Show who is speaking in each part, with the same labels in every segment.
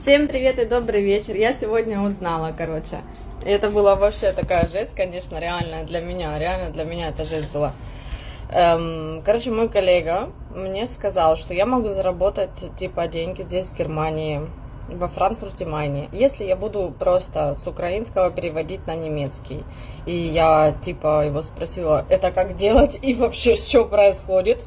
Speaker 1: Всем привет и добрый вечер. Я сегодня узнала, И это была вообще такая жесть, конечно, реально для меня. Реально для меня это жесть была. Мой коллега мне сказал, что я могу заработать, деньги здесь, в Германии, во Франкфурте Майне, если я буду просто с украинского переводить на немецкий. И я, его спросила, это как делать и вообще, что происходит?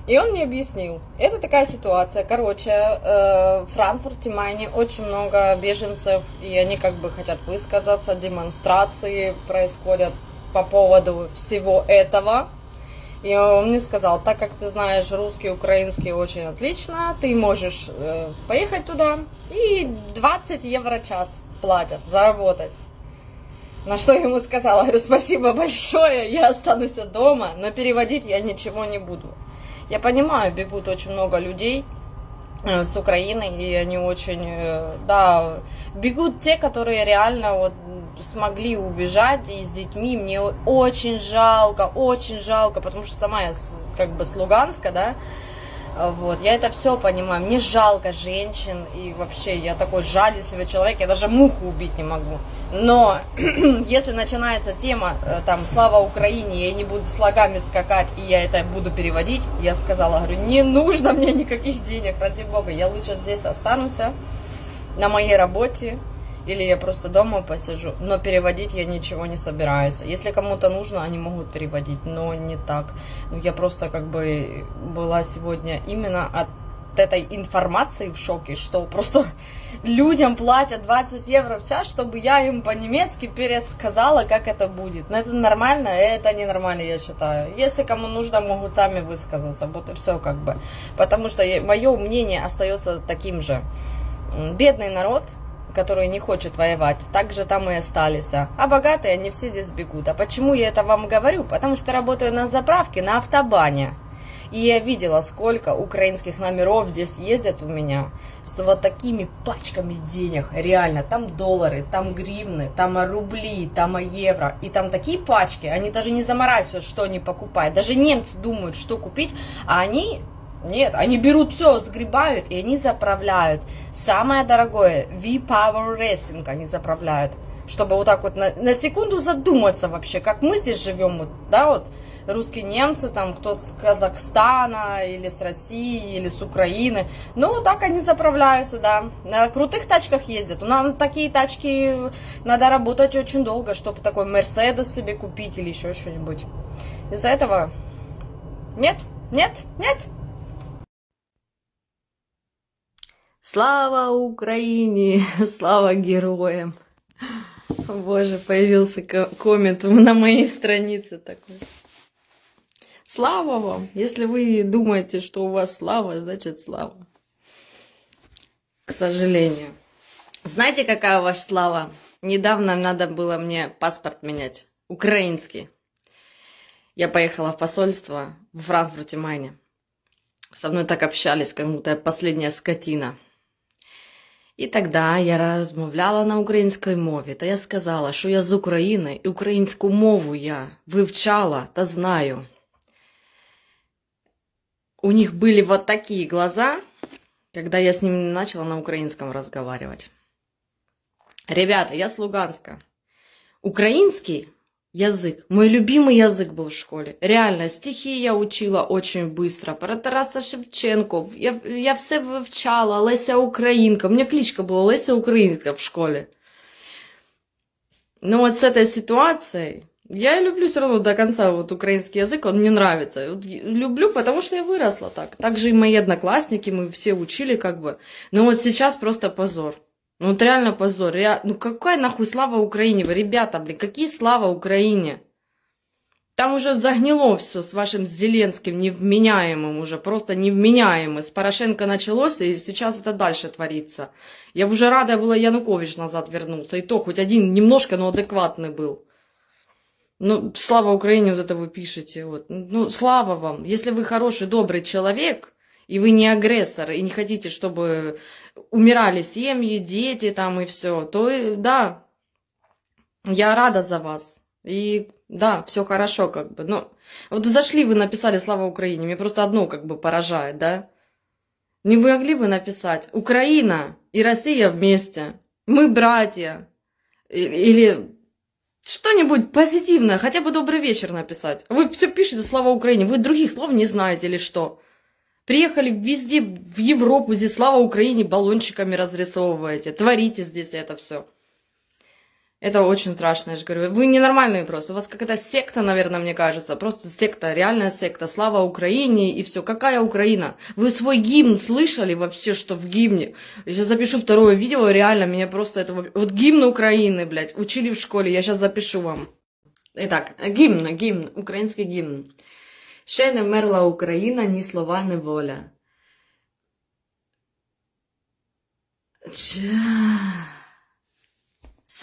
Speaker 1: И он мне объяснил. Это такая ситуация. В Франкфурте Майне очень много беженцев, и они хотят высказаться, демонстрации происходят по поводу всего этого. И он мне сказал, так как ты знаешь русский, украинский очень отлично, ты можешь поехать туда и 20 евро в час платят, заработать. На что я ему сказала, говорю, спасибо большое, я останусь дома, но переводить я ничего не буду. Я понимаю, бегут очень много людей с Украины, и они очень, бегут те, которые реально смогли убежать и с детьми. Мне очень жалко, потому что сама я с Луганска, я это все понимаю. Мне жалко женщин, и вообще я такой жалостливый человек, я даже муху убить не могу. Но если начинается тема, слава Украине, я не буду слогами скакать, и я это буду переводить, я сказала, говорю, не нужно мне никаких денег, ради бога, я лучше здесь останусь на моей работе, или я просто дома посижу, но переводить я ничего не собираюсь. Если кому-то нужно, они могут переводить, но не так. Я просто была сегодня именно от этой информации в шоке, что просто людям платят 20 евро в час, чтобы я им по-немецки пересказала, как это будет. Но это нормально, это ненормально, я считаю. Если кому нужно, могут сами высказаться, вот и все Потому что мое мнение остается таким же. Бедный народ, которые не хочет воевать, так же там и остались. А богатые, они все здесь бегут. А почему я это вам говорю? Потому что работаю на заправке, на автобане. И я видела, сколько украинских номеров здесь ездят у меня с вот такими пачками денег. Реально, там доллары, там гривны, там рубли, там евро. И там такие пачки, они даже не заморачиваются, что они покупают. Даже немцы думают, что купить, а они... Нет, они берут все, сгребают, и они заправляют. Самое дорогое, V-Power Racing они заправляют. Чтобы на секунду задуматься вообще, как мы здесь живем, русские немцы, кто с Казахстана, или с России, или с Украины. Так они заправляются, На крутых тачках ездят. Нам такие тачки надо работать очень долго, чтобы такой Мерседес себе купить или еще что-нибудь. Из-за этого нет. Слава Украине, слава героям. Боже, появился коммент на моей странице такой. Слава вам. Если вы думаете, что у вас слава, значит слава. К сожалению. Знаете, какая ваша слава? Недавно надо было мне паспорт менять. Украинский. Я поехала в посольство в Франкфурте Майне. Со мной так общались, как будто я последняя скотина. І тоді я розмовляла на українській мові, та я сказала, що я з України, і українську мову я вивчала та знаю. У них были вот такие глаза, когда я с ними начала на украинском разговаривать. Ребята, я с Луганска. Украинский язык, мой любимый язык был в школе. Реально, стихи я учила очень быстро. Про Тараса Шевченко. Я все вивчала. Леся Українка. У меня кличка была Леся Українка в школе. Но с этой ситуацией... Я люблю все равно до конца украинский язык, он мне нравится. Люблю, потому что я выросла так. Также и мои одноклассники, мы все учили Но сейчас просто позор. Реально позор. Какая нахуй слава Украине? Вы, ребята, какие слава Украине? Там уже загнило все с вашим Зеленским, невменяемым уже, просто невменяемым. С Порошенко началось, и сейчас это дальше творится. Я бы уже рада была, Янукович назад вернулся. И то, хоть один немножко, но адекватный был. Слава Украине, это вы пишете. Слава вам. Если вы хороший, добрый человек, и вы не агрессор, и не хотите, чтобы умирали семьи, дети и все, то да, я рада за вас. И да, все хорошо Но зашли вы, написали «Слава Украине», мне просто одно поражает, Не могли бы написать «Украина, и Россия вместе. Мы братья. Или что-нибудь позитивное, хотя бы добрый вечер написать. Вы все пишете «Слава Украине», вы других слов не знаете или что? Приехали везде, в Европу, здесь «Слава Украине» баллончиками разрисовываете, творите здесь это все. Это очень страшно, я же говорю. Вы ненормальные просто. У вас какая-то секта, наверное, мне кажется. Просто секта, реальная секта. Слава Украине и все. Какая Украина? Вы свой гимн слышали вообще, что в гимне? Я сейчас запишу второе видео, реально, меня просто это... Вот гимн Украины, блядь, учили в школе, я сейчас запишу вам. Итак, гимн, український гімн. Ще не вмерла Україна, ні слова, ні воля.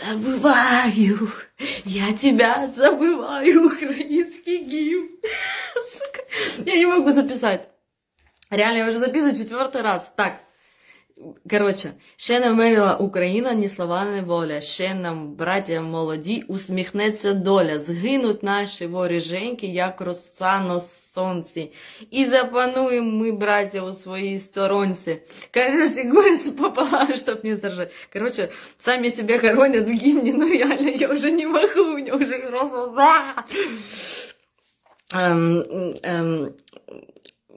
Speaker 1: Забываю, я тебя забываю, украинский гимн. Сука, я не могу записать. Реально, я уже записываю 4-й раз. Так, короче. Ще не вмерла Україна, ні слова, ні воля. Ще нам, браття молоді, усміхнеться доля. Згинуть наші воріженьки, як роса на сонці. І запануємо ми, браття, у своїй сторонці. Короче, голос пополам, чтоб не заржать. Короче, сами себя хоронят в гимне, ну реально, я уже не могу, у меня уже просто...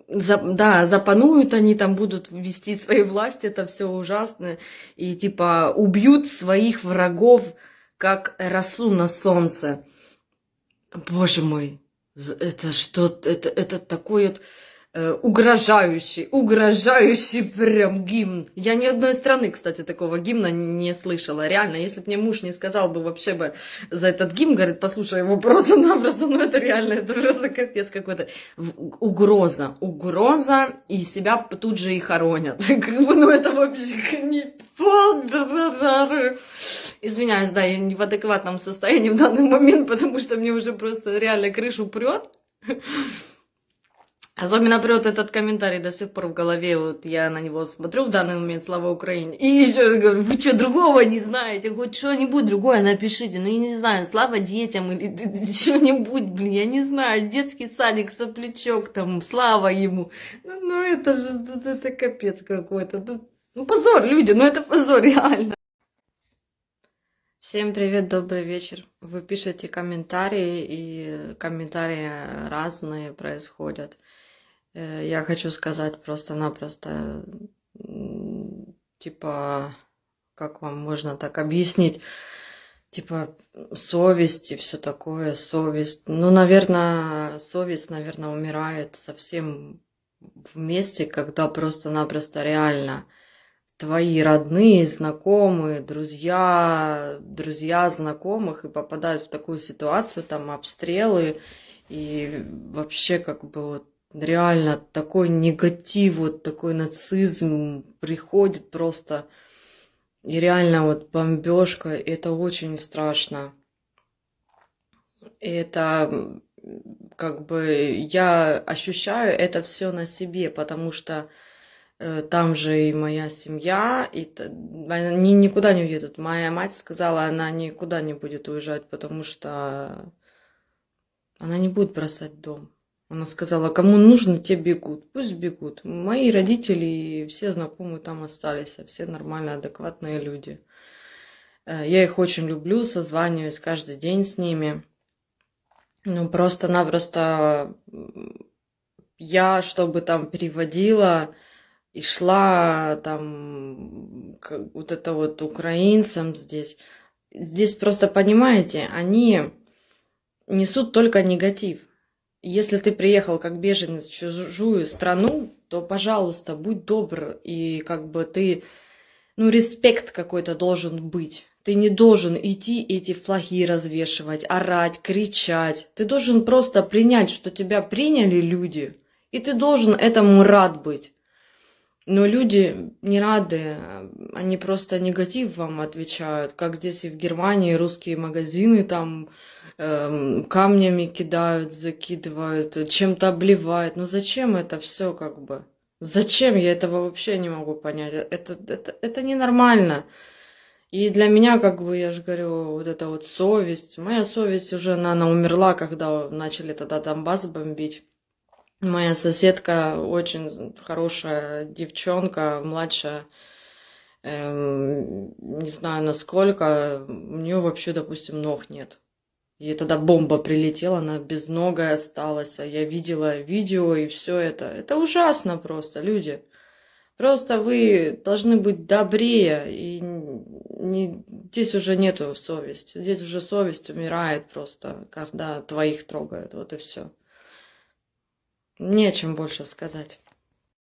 Speaker 1: Да, запануют они, там будут вести свои власти, это все ужасно. И типа убьют своих врагов, как росу на солнце. Боже мой, это что, это такой вот угрожающий прям гимн. Я ни одной страны, кстати, такого гимна не слышала. Реально, если бы мне муж не сказал бы вообще бы за этот гимн, говорит, послушай его просто-напросто, ну это реально, это просто капец какой-то. Угроза, и себя тут же и хоронят. Как бы, ну это вообще не... Извиняюсь, да, я не в адекватном состоянии в данный момент, потому что мне уже просто реально крышу прет. Особенно прет этот комментарий до сих пор в голове, вот я на него смотрю в данный момент, слава Украине, и еще раз говорю, вы что, другого не знаете, хоть что-нибудь другое напишите, ну я не знаю, слава детям или что-нибудь, блин, я не знаю, детский садик, соплячок там, слава ему, ну это же, это капец какой-то, ну позор, люди, ну это позор, реально. Всем привет, добрый вечер. Вы пишете комментарии, и комментарии разные происходят. Я хочу сказать просто-напросто, типа, как вам можно так объяснить, типа, совесть и все такое, совесть. Ну, наверное, совесть, умирает совсем вместе, когда просто-напросто реально твои родные, знакомые, друзья знакомых и попадают в такую ситуацию, там, обстрелы, и вообще, как бы, вот, реально такой негатив, вот такой нацизм приходит просто, и реально вот бомбежка, это очень страшно. И это, как бы, я ощущаю это все на себе, потому что там же и моя семья, и они никуда не уедут. Моя мать сказала, она никуда не будет уезжать, потому что она не будет бросать дом. Она сказала, кому нужно, те бегут. Пусть бегут. Мои родители и все знакомые там остались, все нормальные, адекватные люди. Я их очень люблю, созваниваюсь каждый день с ними. Ну, просто-напросто я, чтобы там переводила и шла там вот это вот украинцам здесь. Здесь просто, понимаете, они несут только негатив. Если ты приехал как беженец в чужую страну, то, пожалуйста, будь добр, и как бы ты, ну, респект какой-то должен быть. Ты не должен идти эти флаги развешивать, орать, кричать. Ты должен просто принять, что тебя приняли люди, и ты должен этому рад быть. Но люди не рады, они просто негатив вам отвечают, как здесь и в Германии русские магазины там камнями кидают, закидывают, чем-то обливают. Ну зачем это все как бы? Зачем? Я этого вообще не могу понять. Это ненормально. И для меня, как бы, я же говорю, вот эта вот совесть, моя совесть уже, она умерла, когда начали тогда Донбасс бомбить. Моя соседка, очень хорошая девчонка, младшая, Не знаю насколько, у нее вообще, допустим, ног нет. И тогда бомба прилетела, она безногая осталась, а я видела видео и все это. Это ужасно просто, люди. Просто вы должны быть добрее, и здесь уже нету совести. Здесь уже совесть умирает просто, когда твоих трогают, вот и все. Нечем больше сказать.